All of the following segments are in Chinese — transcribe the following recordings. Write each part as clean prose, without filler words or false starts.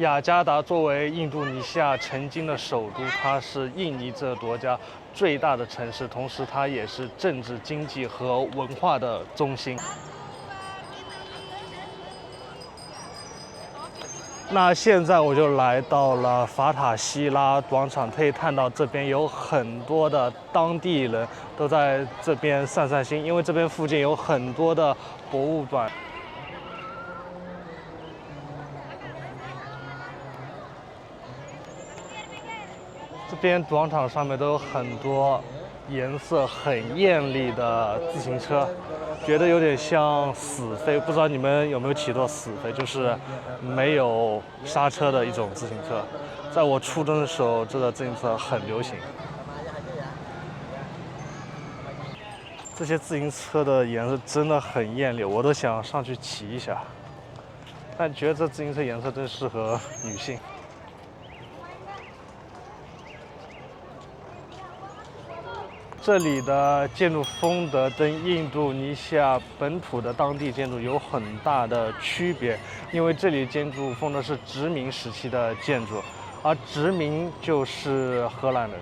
雅加达作为印度尼西亚曾经的首都，它是印尼这个国家最大的城市，同时它也是政治、经济和文化的中心。那现在我就来到了法塔希拉广场，可以看到这边有很多的当地人都在这边散散心，因为这边附近有很多的博物馆。这边广场上面都有很多颜色很艳丽的自行车，觉得有点像死飞。不知道你们有没有骑过死飞，就是没有刹车的一种自行车。在我初中的时候，这个自行车很流行。这些自行车的颜色真的很艳丽，我都想上去骑一下。但觉得这自行车颜色真适合女性。这里的建筑风格跟印度尼西亚本土的当地建筑有很大的区别，因为这里建筑风格是殖民时期的建筑，而殖民就是荷兰人。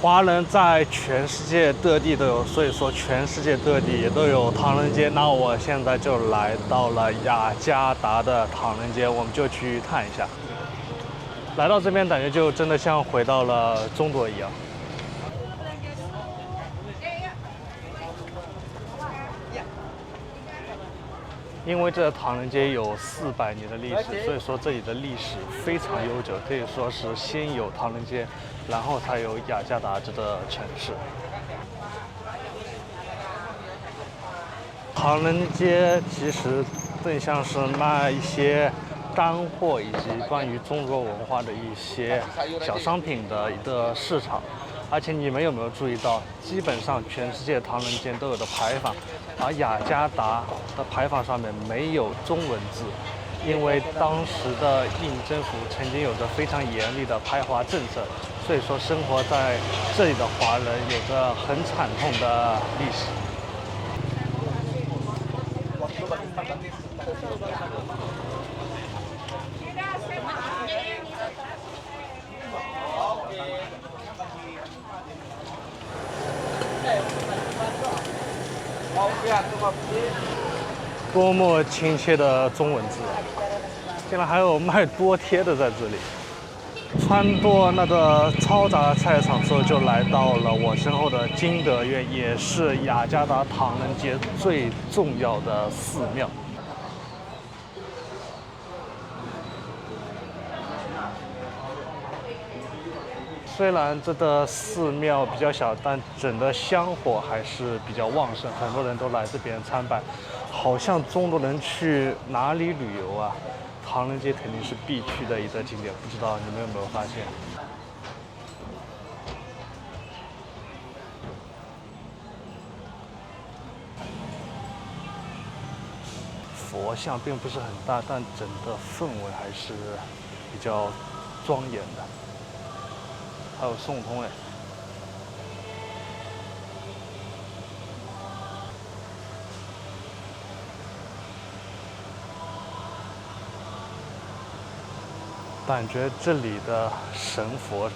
华人在全世界各地都有，所以说全世界各地也都有唐人街。那我现在就来到了雅加达的唐人街，我们就去看一下。来到这边，感觉就真的像回到了中国一样。因为这唐人街有400年的历史，所以说这里的历史非常悠久，可以说是先有唐人街，然后才有雅加达这个城市。唐人街其实更像是卖一些干货以及关于中国文化的一些小商品的一个市场。而且你们有没有注意到，基本上全世界唐人街都有的牌坊，而雅加达的牌坊上面没有中文字，因为当时的印尼政府曾经有着非常严厉的排华政策，所以说生活在这里的华人有着很惨痛的历史。多么亲切的中文字，竟然还有卖锅贴的在这里。穿过那个嘈杂菜场之后，就来到了我身后的金德院，也是雅加达唐人街最重要的寺庙。虽然这个寺庙比较小，但整个香火还是比较旺盛，很多人都来这边参拜。好像中国人去哪里旅游啊，唐人街肯定是必去的一个景点，不知道你们有没有发现？佛像并不是很大，但整个氛围还是比较庄严的。还有孙悟空哎。感觉这里的神佛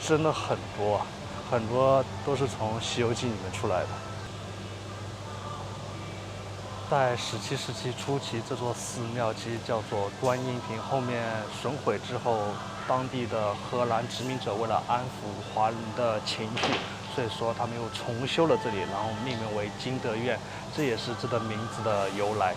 真的很多，很多都是从《西游记》里面出来的。在17世纪初期，这座寺庙其实叫做观音亭，后面损毁之后，当地的荷兰殖民者为了安抚华人的情绪，所以说他们又重修了这里，然后命名为金德院，这也是这个名字的由来。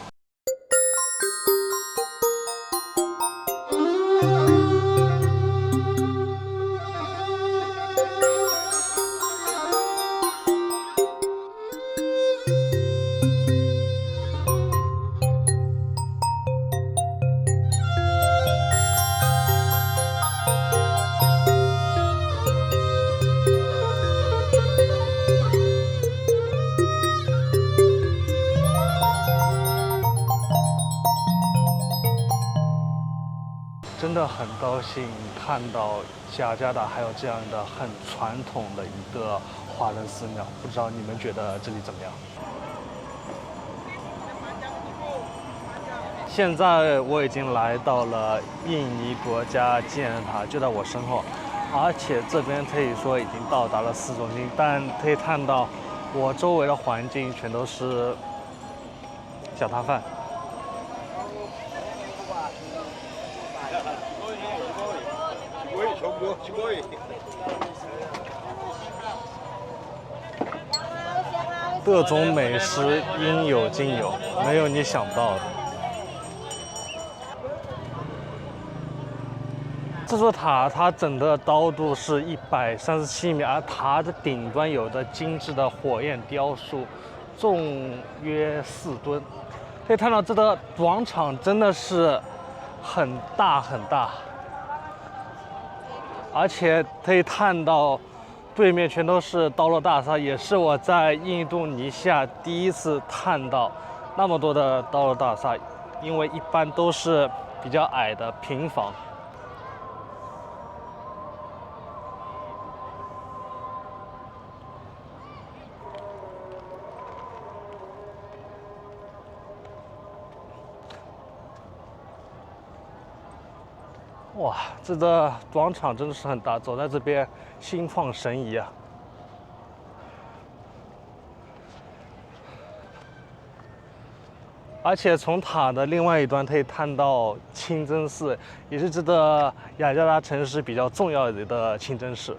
真的很高兴看到雅加达还有这样的很传统的一个华人寺庙，不知道你们觉得这里怎么样？现在我已经来到了印尼国家纪念塔，就在我身后，而且这边可以说已经到达了市中心，但可以看到我周围的环境全都是小摊贩。各种美食应有尽有，没有你想不到的。这座塔它整个高度是137米，而塔的顶端有着精致的火焰雕塑，重约4吨。可以看到这个广场真的是很大很大，而且可以看到对面全都是高楼大厦，也是我在印度尼西亚第一次看到那么多的高楼大厦，因为一般都是比较矮的平房。哇，这个广场真的是很大，走在这边心旷神怡啊！而且从塔的另外一端可以看到清真寺，也是这个雅加达城市比较重要的清真寺。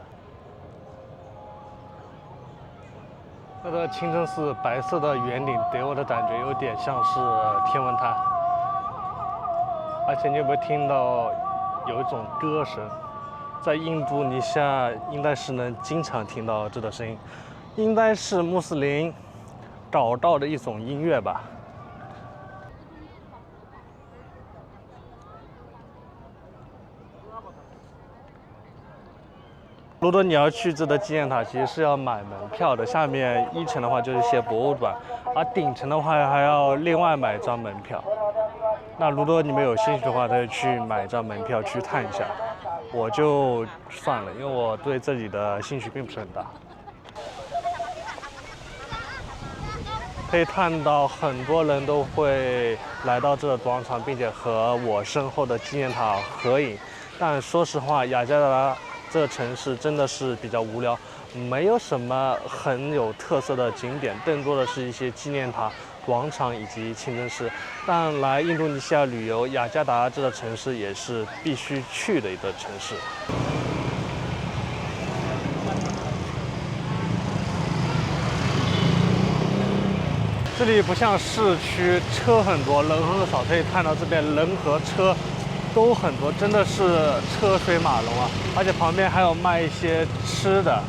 这个清真寺白色的圆顶给我的感觉有点像是天文台，而且你有没有听到？有一种歌声，在印度尼西亚应该是能经常听到这个声音，应该是穆斯林搞到的一种音乐吧。如果你要去这个纪念塔，其实是要买门票的。下面1层的话就是一些博物馆，而顶层的话还要另外买一张门票。那如果你们有兴趣的话，可以去买一张门票去看一下。我就算了，因为我对这里的兴趣并不是很大。可以看到很多人都会来到这个广场，并且和我身后的纪念塔合影。但说实话，雅加达这个城市真的是比较无聊，没有什么很有特色的景点，更多的是一些纪念塔、广场以及清真寺。但来印度尼西亚旅游，雅加达这个城市也是必须去的一个城市。这里不像市区，车很多，人很少，可以看到这边人和车都很多，真的是车水马龙啊！而且旁边还有卖一些吃的。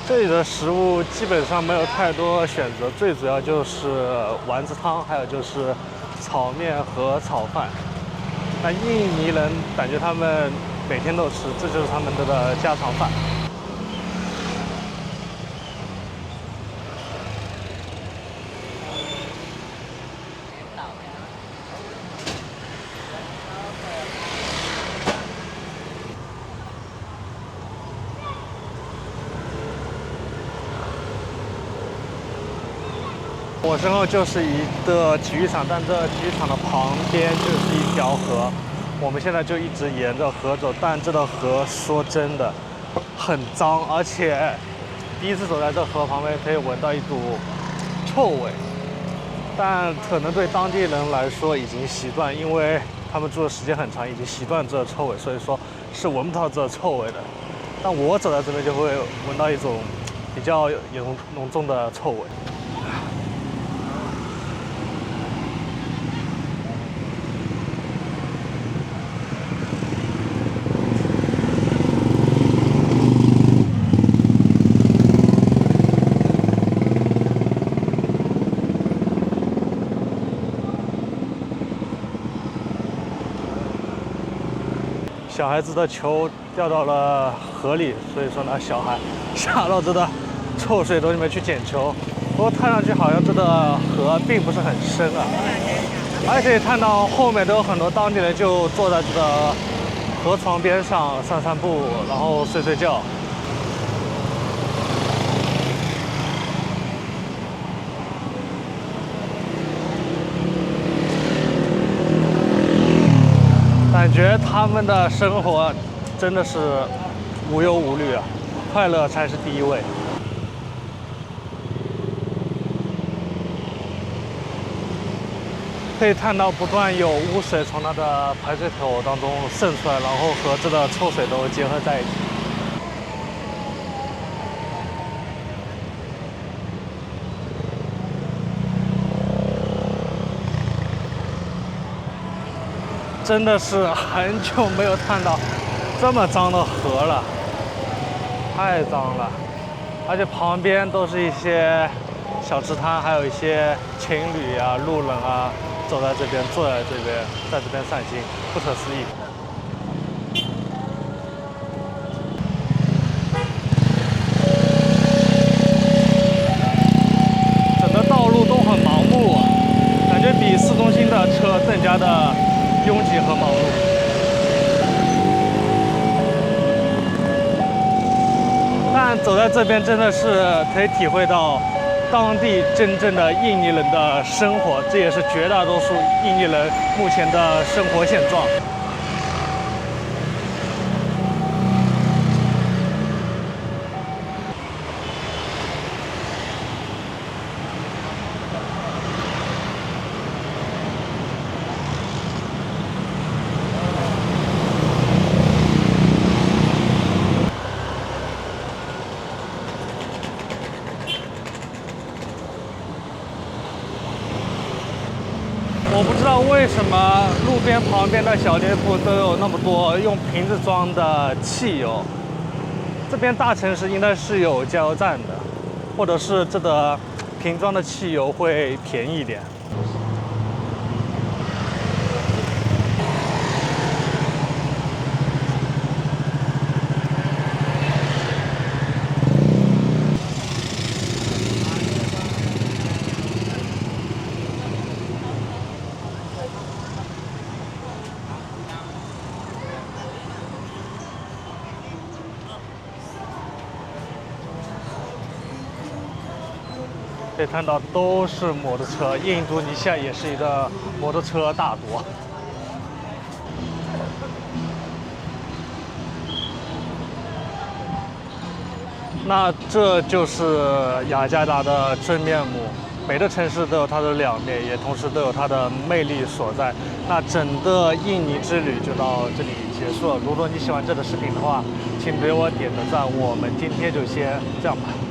这里的食物基本上没有太多选择，最主要就是丸子汤，还有就是炒面和炒饭。那印尼人感觉他们每天都吃，这就是他们的家常饭。我身后就是一个体育场，但这体育场的旁边就是一条河。我们现在就一直沿着河走，但这个河说真的很脏，而且第一次走在这河旁边可以闻到一股臭味。但可能对当地人来说已经习惯，因为他们住的时间很长，已经习惯这个臭味，所以说是闻不到这个臭味的。但我走在这边就会闻到一种比较浓重的臭味。小孩子的球掉到了河里，所以说呢，小孩下到这个臭水沟里面去捡球。不过看上去好像这个河并不是很深啊，而且看到后面都有很多当地人就坐在这个河床边上散散步，然后睡睡觉。感觉他们的生活真的是无忧无虑啊，快乐才是第一位。可以看到不断有污水从它的排水口当中渗出来，然后和这个臭水都结合在一起。真的是很久没有看到这么脏的河了，太脏了，而且旁边都是一些小吃摊，还有一些情侣啊、路人啊，走在这边，坐在这边，在这边散心，不可思议。整个道路都很盲目，感觉比市中心的车更加的拥挤和忙碌。但走在这边真的是可以体会到当地真正的印尼人的生活，这也是绝大多数印尼人目前的生活现状。我不知道为什么路边旁边的小店铺都有那么多用瓶子装的汽油。这边大城市应该是有加油站的，或者是这个瓶装的汽油会便宜一点。可以看到都是摩托车，印度尼西亚也是一个摩托车大国。那这就是雅加达的真面目。每个城市都有它的两面，也同时都有它的魅力所在。那整个印尼之旅就到这里结束了。如果你喜欢这个视频的话，请给我点个赞。我们今天就先这样吧。